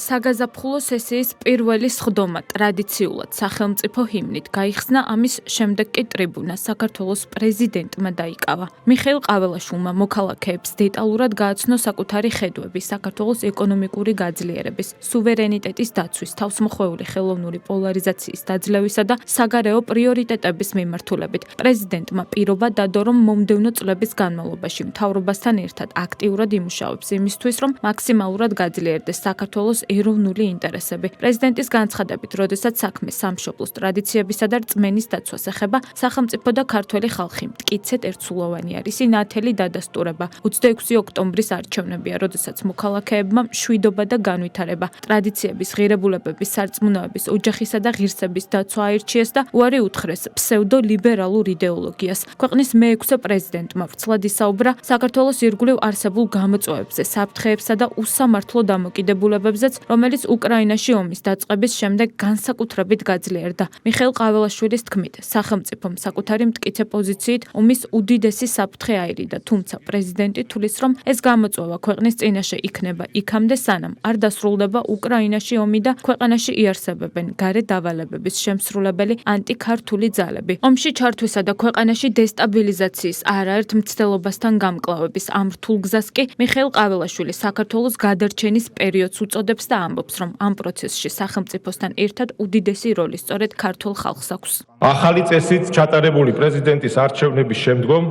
საგაზაფხულო სესიის პირველი სხდომა ტრადიციულად სახელმწიფო ჰიმნით გაიხსნა, ამის შემდეგ კი ტრიბუნა საქართველოს პრეზიდენტმა დაიკავა. მიხეილ ყაველაშვილმა მოქალაქეებს დეტალურად გააცნო საკუთარი ხედვები საქართველოს ეკონომიკური გაძლიერების, სუვერენიტეტის დაცვის, თავსმოხვეული ხელოვნური პოლარიზაციის დაძლევისა და საგარეო პრიორიტეტების მიმართულებით. პრეზიდენტმა პირობა დადო, რომ მომდევნო წლების განმავლობაში მთავრობასთან ერთად აქტიურად იმუშავებს იმისთვის, რომ მაქსიმალურად გაძლიერდეს საქართველოს ეროვნული ინტერესები. პრეზიდენტის განცხადებით, როდესაც საქმე სამშობლოს ტრადიციებისა და რწმენის დაცვას ეხება, სახელმწიფო და ქართველი ხალხი მტკიცედ ერთსულოვანი არის. ინათელი დადასტურება 26 ოქტომბრის არჩევნებია, როდესაც მოქალაქეებმა მშვიდობა და განვითარება, ტრადიციების, ღირებულებების, სარწმუნოების, ოჯახისა და ღირსების დაცვა აირჩიეს და უარი უთხრეს ფსევდო-ლიბერალურ იდეოლოგიას. ქვეყნის მე-6 პრეზიდენტმა ვრცლად ისაუბრა საქართველოს ირგვლივ არსებულ გამოწვევებზე, საფრთხეებსა და უსამართლო დამოკიდებულებებზეც, რომელიც უკრაინაში ომის დაწყების შემდეგ განსაკუთრებით გაძლიერდა. მიხეილ ყაველაშვილის თქმით, სახელმწიფომ საკუთარი მტკიცე პოზიციით ომის უდიდესი საფრთხე აირიდა, თუმცა პრეზიდენტი თulis, რომ ეს გამოწვევა ქვეყნის წინაშე იქნება იქამდე, სანამ არ დასრულდება უკრაინაში ომი და ქვეყანაში იარსებებენ გარე დავალებების შემსრულებელი ანტიქართული ძალები. ომში ჩართვისა და ქვეყანაში დესტაბილიზაციის არაერთ მცდელობასთან გამკლავების ამ რთულ გზას კი მიხეილ ყაველაშვილი საქართველოს გადარჩენის პერიოდს უწოდებს და ამბობს, რომ ამ პროცესში სახელმწიფოსთან ერთად უდიდესი როლი სწორედ ქართულ ხალხს აქვს. ახალი წესით ჩატარებული პრეზიდენტის არჩევნების შემდგომ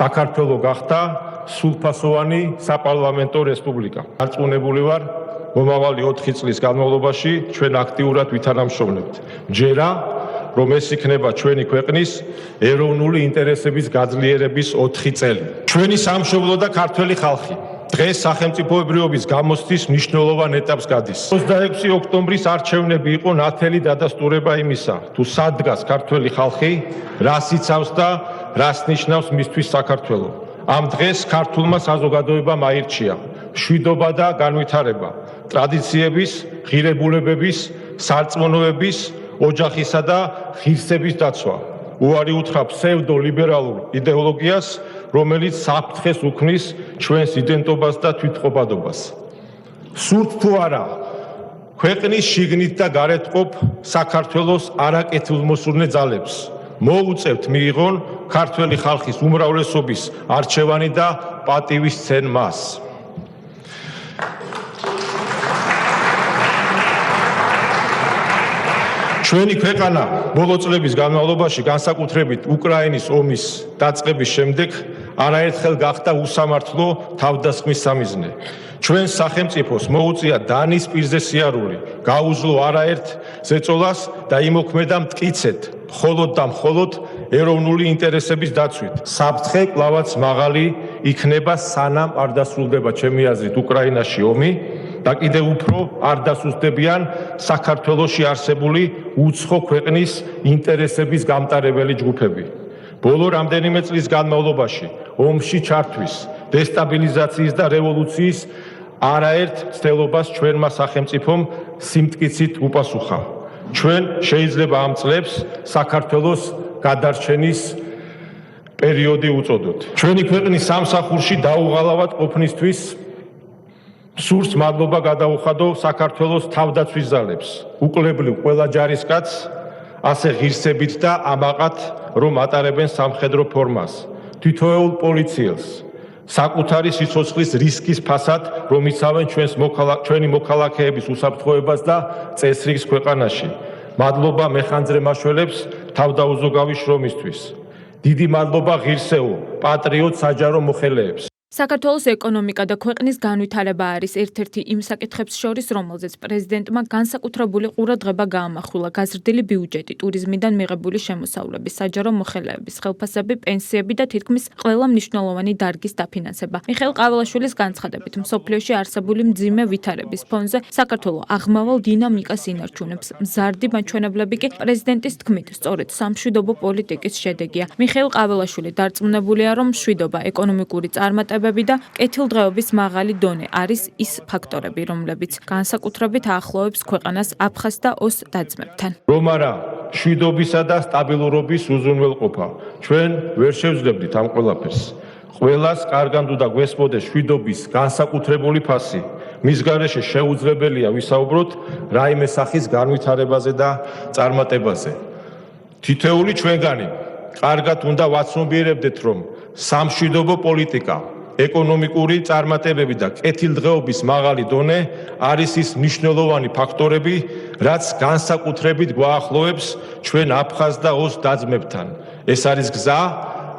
საქართველო გახდა სრულფასოვანი საპარლამენტო რესპუბლიკა. დარწმუნებული ვარ, მომავალი 4 წლის განმავლობაში ჩვენ აქტიურად ვითანამშრომლებთ. ჯერა, რომ ეს იქნება ჩვენი ქვეყნის ეროვნული ინტერესების გაძლიერების 4 წელი. ჩვენი სამშობლო და ქართველი ხალხი დღეს სახელმწიფოებრიობის გამოცდის მნიშვნელოვან ეტაპს გადის. 26 ოქტომბრის არჩევნები იყო ნათელი დადასტურება იმისა, თუ სად დგას ქართველი ხალხი, რას იცავს და რას ნიშნავს მისთვის საქართველო. ამ დღეს ქართულმა საზოგადოებამ აირჩია მშვიდობა და განვითარება, ტრადიციების, ღირებულებების, სარწმუნოების, ოჯახისა და ღირსების დაცვა. უარი უთხრა ფსევდო-ლიბერალურ იდეოლოგიას, რომელიც საფრთხეს უქმნის ჩვენს იდენტობას და თვითყოფადობას. სურთ თუ არა, ქვეყნის შიგნით და გარეთ ყოფ საქართველოს არაკეთილმოსურნე ძალებს მოუწევთ მიიღონ ქართველი ხალხის უმრავლესობის არჩევანი და პატივისცენ მას. ჩვენი ქვეყანა ბოლო წლების განმავლობაში, განსაკუთრებით უკრაინის ომის დაწყების შემდეგ, არაერთხელ გახდა უსამართლო თავდასხმის სამიზნე. ჩვენს სახელმწიფოს მოუწია დანის პირზე სიარული, გაუძლო არაერთ ზეწოლას და იმოქმედა მტკიცედ, მხოლოდ და მხოლოდ ეროვნული ინტერესების დაცვით. საფრთხე კვლავაც მაღალი იქნება, სანამ არ დასრულდება ჩემი აზრით უკრაინაში ომი და კიდევ უფრო არ დასუსტებიან საქართველოში არსებული უცხო ქვეყნის ინტერესების გამტარებელი ჯგუფები. ბოლო რამდენიმე წლის განმავლობაში ომში ჩართვის, დესტაბილიზაციის და რევოლუციის არაერთ მცდელობას ჩვენმა სახელმწიფომ სიმტკიცით უპასუხა. ჩვენ შეიძლება ამ წლებს საქართველოს გადარჩენის პერიოდი უწოდოთ. ჩვენი ქვეყნის სამსახურში დაუღალავად ყოფნისთვის სურს მადლობა გადაუხადო საქართველოს თავდაცვის ძალებს, უკლებლივ ყველა ჯარისკაცს, ასე ღირსებით და ამაყად, რომ ატარებენ სამხედრო ფორმას, თითოეულ პოლიციელს, საკუთარი სიცოცხლის რისკის ფასად, რომ იცავენ ჩვენი მოქალაქეების უსაფრთხოებას და წესრიგს ქვეყანაში. მადლობა მეხანძრე მაშველებს თავდაუზოგავი შრომისთვის. დიდი მადლობა ღირსეულ, პატრიოტ საჯარო მოხელეებს. საქართველოს ეკონომიკა და ქვეყნის განვითარება არის ერთ-ერთი იმ საკითხებს შორის, რომელზეც პრეზიდენტმა განსაკუთრებული ყურადღება გაამახვილა. გაზრდილი ბიუჯეტი, ტურიზმიდან მიღებული შემოსავლები, საჯარო მოხელეების, ხელფასები, პენსიები და თითქმის ყველა მნიშვნელოვანი დარგის დაფინანსება. მიხეილ ყაველაშვილის განცხადებით, მსოფლიოში არსებული მძიმე ვითარების ფონზე საქართველო აღმავალ დინამიკას ინარჩუნებს. მზარდი მაჩვენებლები კი პრეზიდენტის თქმით, სწორედ სამშვიდობო პოლიტიკის შედეგია. მიხეილ ყაველაშვილი დარწმუნებულია, რომ მშვიდობა, ეკონომიკური წარმატებები და კეთილდღეობის მაღალი დონე არის ის ფაქტორები, რომლებიც განსაკუთრებით აახლოვებს ქვეყანას აფხაზ და ოს და-ძმებთან. რომ არა მშვიდობისა და სტაბილურობის უზრუნველყოფა. ჩვენ ვერ შევძლებდით ამ ყველაფერს. ყველას კარგად უნდა გვესმოდეს შვიდობის განსაკუთრებული ფასი. მის გარეშე შეუძლებელია ვისაუბროთ რაიმე სახის განვითარებაზე და წარმატებაზე. თითოეული ჩვენგანი კარგად უნდა ვაცნობიერებდეთ, რომ სამშვიდობო პოლიტიკა, ეკონომიკური წარმატებები და კეთილდღეობის მაღალი დონე არის ის მნიშვნელოვანი ფაქტორები, რაც განსაკუთრებით გვაახლოვებს ჩვენ აფხაზ და ოს დაძმებთან. ეს არის გზა,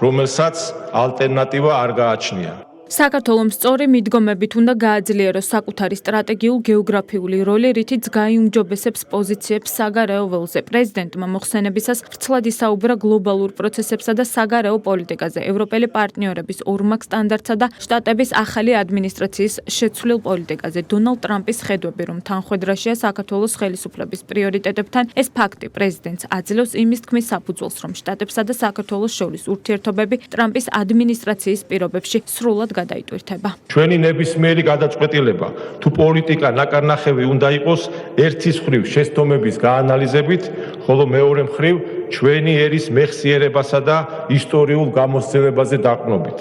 რომელსაც ალტერნატივა არ გააჩნია. საქართველოს სწორი მიდგომებით უნდა გააძლიეროს საკუთარი სტრატეგიულ გეოგრაფიული როლი, რითიც გაიუმჯობესებს პოზიციებს საგარეო ველზე. პრეზიდენტმა მოხსენებისას ვრცლად ისაუბრა გლობალურ პროცესებსა და საგარეო პოლიტიკაზე, ევროპელი პარტნიორების ორმაგ სტანდარტსა და შტატების ახალი ადმინისტრაციის შეცვლილ პოლიტიკაზე. დონალდ ტრამპის ხედვები, რომ თანხმედრაშია საქართველოს ხელისუფლების პრიორიტეტებთან, ეს ფაქტი პრეზიდენტს აძლევს იმის თქმის საფუძველს, რომ შტატებსა და საქართველოს შორის ურთიერთობები ტრამპის ადმინისტრაციის პირობებში სრულად გადაიტვირთება. ჩვენი ნებისმიერი გადაწყვეტილება თუ პოლიტიკა ნაკარნახევი უნდა იყოს ერთის მხრივ შეცდომების გაანალიზებით, ხოლო მეორე მხრივ ჩვენი ერის მეხსიერებასა და ისტორიულ გამოსცემებაზე დაყრდნობით.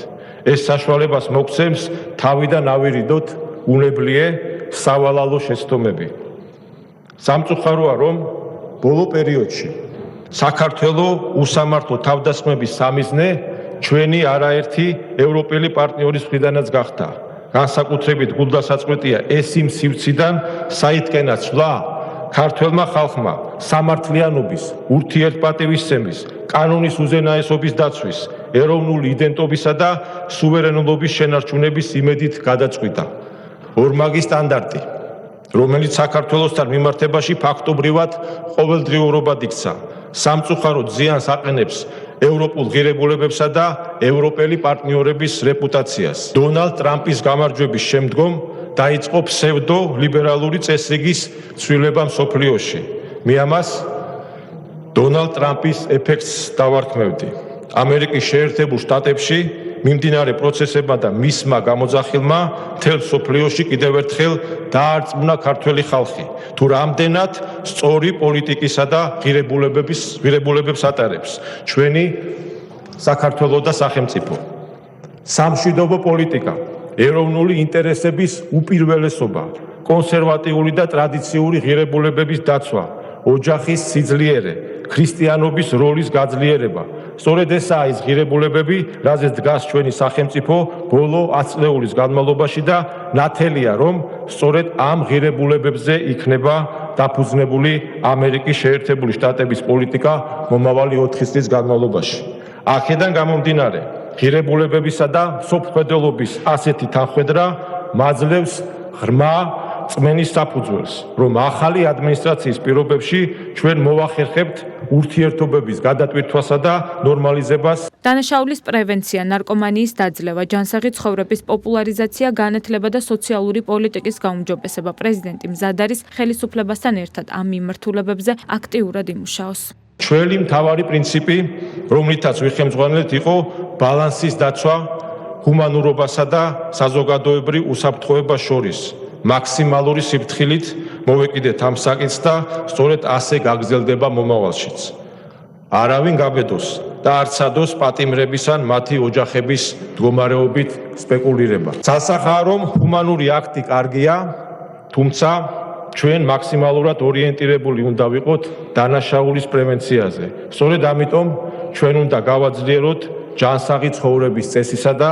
ეს საშუალებას მოგცემს თავიდან ავირიდოთ უნებლიე სავალალო შეცდომები. სამწუხაროა, რომ ბოლო პერიოდში საქართველოს უსამართლო თავდასხმების სამიზნე ჩვენი არაერთი ევროპელი პარტნიორის მხრიდანაც გახდა. განსაკუთრებით გულდასაწყვეტია ეს იმ სივრციდან, საიდკენაც ცვლა ქართველმა ხალხმა სამართლიანობის, ურთიერთპატივისცემის, კანონის უზენაესობის დაცვის, ეროვნული იდენტობისა და სუვერენობის შენარჩუნების იმედით გადაწყვიტა. ორმაგი სტანდარტი, რომელიც საქართველოსთან მიმართებაში ფაქტობრივად ყოველდღიურობად იქცა, სამწუხაროდ ზიანს აყენებს ევროპულ ღირებულებებსა და ევროპელი პარტნიორების რეპუტაციას. დონალდ ტრამპის გამარჯვების შემდგომ დაიწყო ფსევდო-ლიბერალური წესრიგის ცვლილება მსოფლიოში. მე ამას დონალდ ტრამპის ეფექტს დავარქმევდი. ამერიკის შეერთებულ შტატებში მიმდინარე პროცესებმა და მისმა გამოძახილმა მთელ მსოფლიოში კიდევ ერთხელ დაარწმუნა ქართველი ხალხი, თუ რამდენად სწორი პოლიტიკისა და ღირებულებებს ატარებს ჩვენი საქართველოს და სახელმწიფო. სამშვიდობო პოლიტიკა, ეროვნული ინტერესების უპირველესობა, კონსერვატიული და ტრადიციული ღირებულებების დაცვა, ოჯახის სიძლიერე, ქრისტიანობის როლის გაძლიერება. სწორედ ესაა ის ღირებულებები, რაზეც დგას ჩვენი სახელმწიფო ბოლო 10 წლეულის განმავლობაში და ნათელია, რომ სწორედ ამ ღირებულებებზე იქნება დაფუძნებული ამერიკის შეერთებული შტატების პოლიტიკა მომავალი 4 წლის განმავლობაში. აქედან გამომდინარე, ღირებულებებისა და მსოფლმხედველობის ასეთი თანხმედრა მაძლევს ღრმა წმენის საფუძველს, რომ ახალი ადმინისტრაციის პირობებში ჩვენ მოვახერხებთ ურთიერთობების გადატვირთვასა და ნორმალიზებას. დანაშაულის პრევენცია, ნარკომანიის დაძლევა, ჯანსაღი ცხოვრების პოპულარიზაცია, განათლება და სოციალური პოლიტიკის გაუმჯობესება. პრეზიდენტი მზად არის ხელისუფლებასთან ერთად ამ მიმართულებებზე აქტიურად იმუშაოს. ჩვენი მთავარი პრინციპი, რომლითაც ვიხემძღვანელთ, იყო ბალანსის დაცვა ჰუმანურობასა და საზოგადოებრივ უსაფრთხოებას შორის. მაქსიმალური სიფრთხილით მოვეკიდეთ ამ საკითხს და სწორედ ასე გაგრძელდება მომავალშიც. არავინ გაბედოს და არ ცადოს პატიმრების ან მათი ოჯახების მდგომარეობით სპეკულირება. სასახაა, რომ ჰუმანური აქტი კარგია, თუმცა ჩვენ მაქსიმალურად ორიენტირებული უნდა ვიყოთ დანაშაულის პრევენციაზე. სწორედ ამიტომ ჩვენ უნდა გავაძლიეროთ ჯანსაღი ცხოვრების წესისა და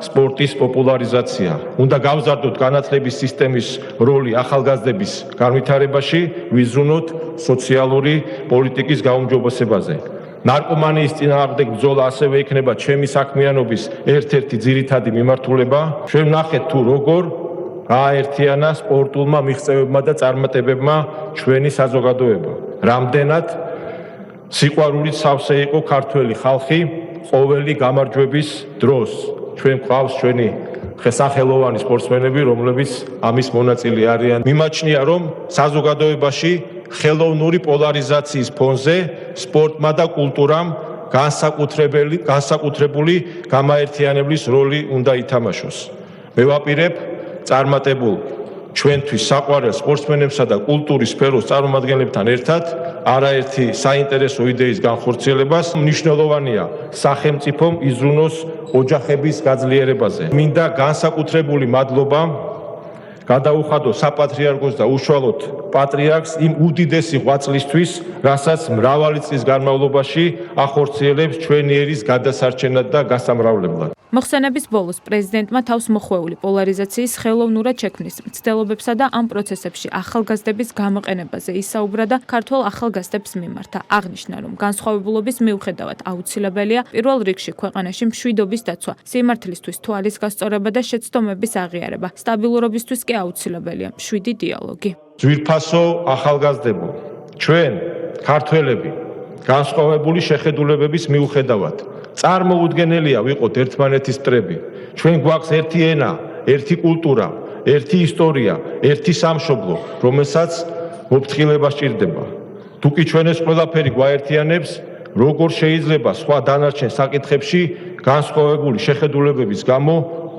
სპორტის პოპულარიზაცია. უნდა გავზარდოთ განათლების სისტემის როლი ახალგაზრდების განვითარებაში, ვიზრუნოთ სოციალური პოლიტიკის გაუმჯობესებაზე. ნარკომანიის წინააღმდეგ ბრძოლა ასევე იქნება ჩემი საქმიანობის ერთ-ერთი ძირითადი მიმართულება. ჩვენ ვნახეთ თუ როგორ გააერთიანა სპორტულმა მიღწევებმა და წარმატებებმა ჩვენი საზოგადოება. რამდენად სიყვარულით სავსე იყო ქართველი ხალხი ყოველი გამარჯვების დროს. ჩვენ გვყავს ჩვენი ხელსახელოვანი სპორტსმენები, რომლებიც ამის მონაწილე არიან. მიმაჩნია, რომ საზოგადოებაში ხელოვნური პოლარიზაციის ფონზე სპორტმა და კულტურამ განსაკუთრებული გამაერთიანებლის როლი უნდა ითამაშოს. მე ვაპირებ წარმატებულ ჩვენთვის საყვარელ სპორტსმენებსა და კულტურის სფეროს წარმომადგენლებთან ერთად არაერთი საინტერესო იდეის განხორციელებას. მნიშვნელოვანია სახელმწიფომ იზრუნოს ოჯახების გაძლიერებაზე. მინდა განსაკუთრებული მადლობა გადაუხადო საპატრიარქოს და უშუალოდ პატრიარქს იმ უდიდესი ღვაწლისთვის, რასაც მრავალი წლის განმავლობაში ახორციელებს ჩვენი ერის გადასარჩენად და გასამრავლებლად. მოხსენების ბოლოს პრეზიდენტმა თავს მოხვეული პოლარიზაციის ხელოვნურად შექმნის მცდელობებსა და ამ პროცესებში ახალგაზრდების გამოყენებაზე ისაუბრა და ქართველ ახალგაზრდებს მიმართა. აღნიშნა, რომ განსხვავებულობის მიუხედავად აუცილებელია პირველ რიგში ქვეყანაში მშვიდობის დაცვა, სიმართლისთვის თვალის გასწორება და შეცდომების აღიარება, სტაბილურობისთვის კი აუცილებელია მშვიდი დიალოგი. ძვირფასო ახალგაზრდებო, ჩვენ ქართველები განსხვავებული შეხედულებების მიუხედავად წარმოუდგენელია ვიყოთ ერთმანეთის მტრები. ჩვენ გვაქვს ერთი ენა, ერთი კულტურა, ერთი ისტორია, ერთი სამშობლო, რომელსაც მოფრთხილება სჭირდება. თუკი ჩვენ ეს ყველაფერი გვაერთიანებს, როგორ შეიძლება სხვა დანარჩენ საკითხებში განსხვავებული შეხედულებების გამო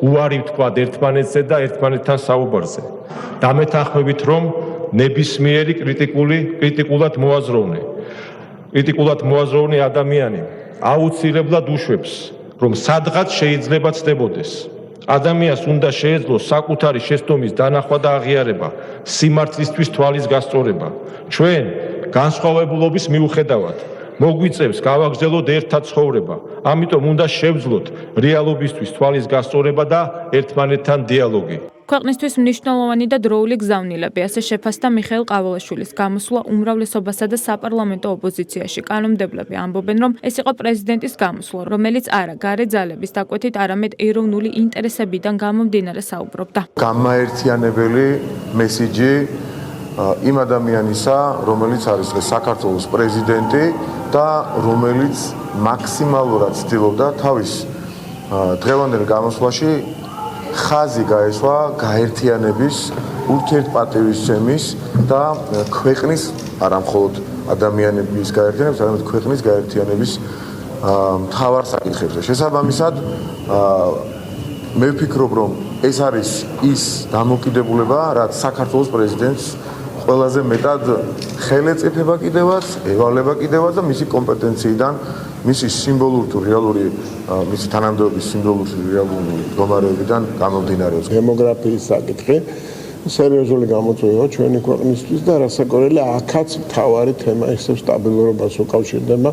უარი ვთქვათ ერთმანეთზე და ერთმანეთთან საუბარზე. დამეთანხმებით, რომ ნებისმიერი კრიტიკულად მოაზროვნე ადამიანი აუცილებლად უშვებს, რომ სადღაც შეიძლება ცდებოდეს. ადამიანს უნდა შეეძლოს საკუთარი შეცდომის დანახვა და აღიარება, სიმართლისთვის თვალის გასწორება. ჩვენ განსხვავებულობის მიუხედავად მოგვიწევს გავაგრძელოთ ერთად ცხოვრება. ამიტომ უნდა შევძლოთ რეალობისთვის თვალის გასწორება და ერთმანეთთან დიალოგი. ქვეყნისთვის მნიშვნელოვანი და დროული გზავნილები, ასე შეფასდა მიხეილ ყაველაშვილის გამოსვლა უმრავლესობასა და საპარლამენტო ოპოზიციაში. კანონმდებლები ამბობენ, რომ ეს იყო პრეზიდენტის გამოსვლა, რომელიც არა გარე ძალების დაკვეთით, არამედ ეროვნული ინტერესებიდან გამომდინარე საუბრობდა. გამაერთიანებელი მესიჯი იმ ადამიანისა, რომელიც არის საქართველოს პრეზიდენტი და რომელიც მაქსიმალურად ცდილობდა თავის დღევანდელ გამოსვლაში ხაზი გაესვა გაერთიანების, ურთიერთპატივისცემის და ქვეყნის, არა მხოლოდ ადამიანების გაერთიანების, არამედ ქვეყნის გაერთიანების მთავარ საკითხებზე. შესაბამისად, მე ვფიქრობ, რომ ეს არის ის დამოკიდებულება, რაც საქართველოს პრეზიდენტს ყველაზე მეტად ხელეწიფება კიდევაც, ევალება კიდევაც და მისი კომპეტენციიდან, მისი სიმბოლური თუ რეალური, მისი თანამდებობის სიმბოლური თუ რეალური მდგომარეობიდან გამომდინარეობს. დემოგრაფიის საკითხი სერიოზული გამოწვევა ჩვენი ქვეყნისთვის და რასაკვირველია, აქაც მთავარი თემა ისევ სტაბილურობას უკავშირდება,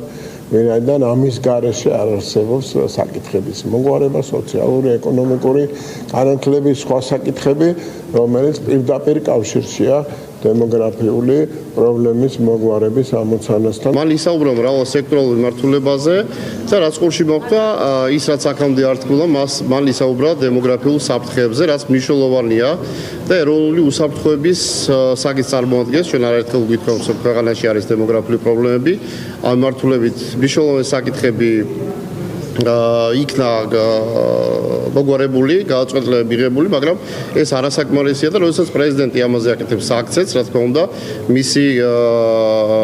ვინაიდან ამის გარეშე არ არსებობს საკითხების მოგვარება, სოციალური, ეკონომიკური განათლების სხვა საკითხები, რომელიც პირდაპირ კავშირშია დემოგრაფიული პრობლემის მოგვარების ამოცანასთან. მან ისაუბრა მრავალ სექტორულ მიმართულებაზე და რაც ყურში მოხვდა, ის რაც აქამდე არ თქმულა, მან ისაუბრა დემოგრაფიულ საფრთხეებზე, რაც მნიშვნელოვანია და ეროვნული უსაფრთხოების საკითხს წარმოადგენს. ჩვენ არაერთხელ ვგვითხრობთ, რომ ქვეყანაში არის დემოგრაფიული პრობლემები, ამ მიმართულებით მნიშვნელოვანი საკითხები იქნა მოგვარებული, გადაწყვეტილება მიღებული, მაგრამ ეს არასაკმარისია და როდესაც პრეზიდენტი ამაზე აკეთებს აქცენტს, რა თქმა უნდა, მისი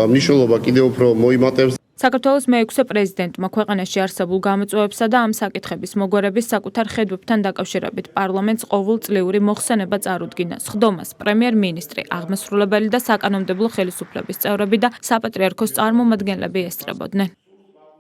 მნიშვნელობა კიდევ უფრო მოიმატებს. საქართველოს მე-6 პრეზიდენტმა ქვეყანაში არსებულ გამოწვევებსა და ამ საკითხების მოგვარების საკუთარ ხედვებთან დაკავშირებით პარლამენტს ყოველწლიური მოხსენება წარუდგინა. სხდომას პრემიერ-მინისტრი, აღმასრულებელი და საკანონმდებლო ხელისუფლების წევრები და საპატრიარქოს წარმომადგენლები ესწრებოდნენ.